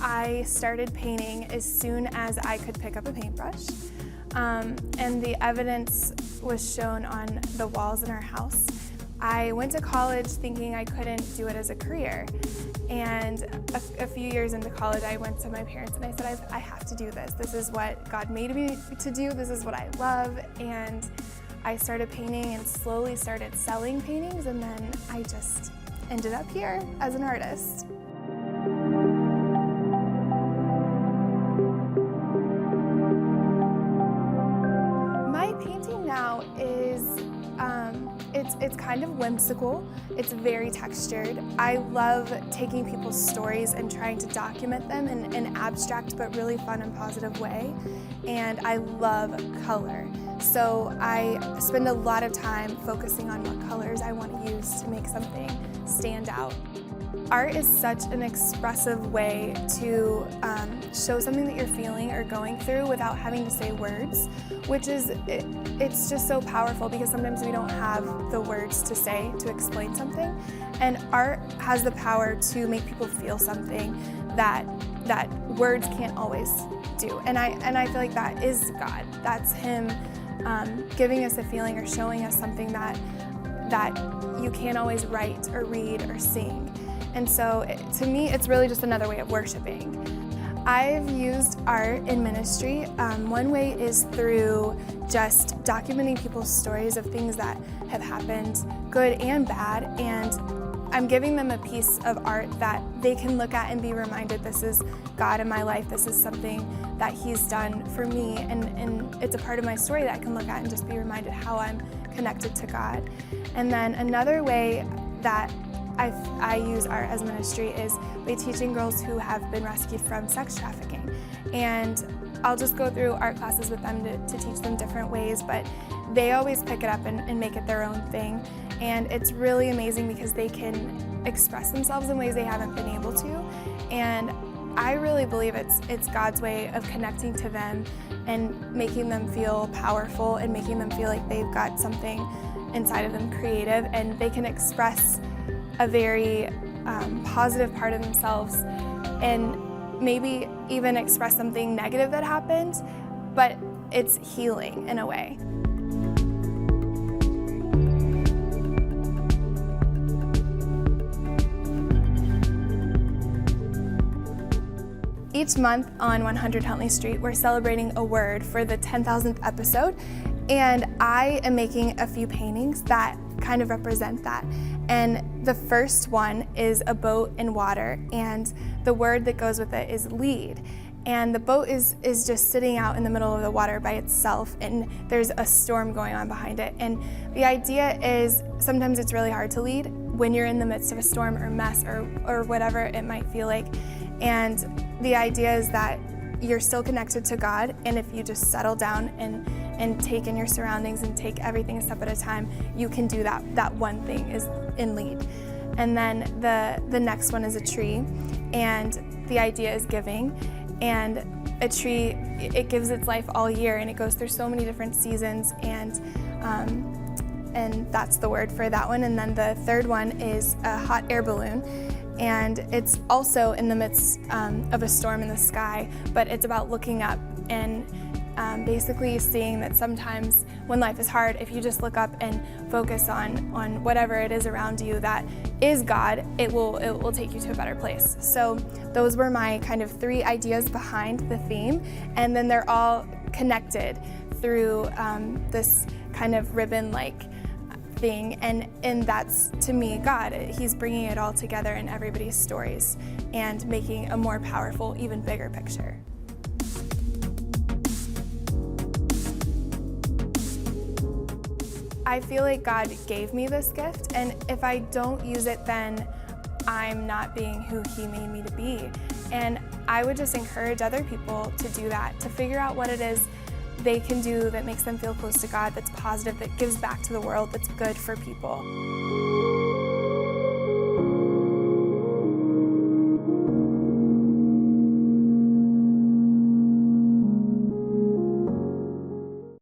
I started painting as soon as I could pick up a paintbrush, and the evidence was shown on the walls in our house. I went to college thinking I couldn't do it as a career, and a few years into college I went to my parents and I said, I have to do this. This is what God made me to do, this is what I love, and I started painting and slowly started selling paintings, and then I just ended up here as an artist. My painting now is, it's kind of whimsical, it's very textured. I love taking people's stories and trying to document them in an abstract but really fun and positive way, and I love color. So I spend a lot of time focusing on what colors I want to use to make something stand out. Art is such an expressive way to show something that you're feeling or going through without having to say words, which is, it's just so powerful because sometimes we don't have the words to say to explain something. And art has the power to make people feel something that words can't always do. And I feel like that is God. That's Him giving us a feeling or showing us something that you can't always write or read or sing. And so to me, it's really just another way of worshiping. I've used art in ministry. One way is through just documenting people's stories of things that have happened, good and bad, and I'm giving them a piece of art that they can look at and be reminded, this is God in my life, this is something that He's done for me, and it's a part of my story that I can look at and just be reminded how I'm connected to God. And then another way that I use art as ministry is by teaching girls who have been rescued from sex trafficking. And I'll just go through art classes with them to teach them different ways, but they always pick it up and make it their own thing. And it's really amazing because they can express themselves in ways they haven't been able to. And I really believe it's God's way of connecting to them and making them feel powerful and making them feel like they've got something inside of them creative, and they can express a very positive part of themselves and maybe even express something negative that happened, but it's healing in a way. Each month on 100 Huntley Street, we're celebrating a word for the 10,000th episode, and I am making a few paintings that kind of represent that. And the first one is a boat in water, and the word that goes with it is lead. And the boat is just sitting out in the middle of the water by itself, and there's a storm going on behind it. And the idea is sometimes it's really hard to lead when you're in the midst of a storm or mess or whatever it might feel like. And the idea is that you're still connected to God, and if you just settle down and take in your surroundings and take everything a step at a time, you can do that. That one thing is in lead. And then the next one is a tree, and the idea is giving. And a tree, it gives its life all year, and it goes through so many different seasons, and that's the word for that one. And then the third one is a hot air balloon. And it's also in the midst of a storm in the sky, but it's about looking up and basically seeing that sometimes when life is hard, if you just look up and focus on whatever it is around you that is God, it will take you to a better place. So those were my kind of 3 ideas behind the theme, and then they're all connected through this kind of ribbon-like thing, and that's, to me, God. He's bringing it all together in everybody's stories and making a more powerful, even bigger picture. I feel like God gave me this gift, and if I don't use it, then I'm not being who He made me to be. And I would just encourage other people to do that, to figure out what it is they can do that makes them feel close to God, that's positive, that gives back to the world, that's good for people.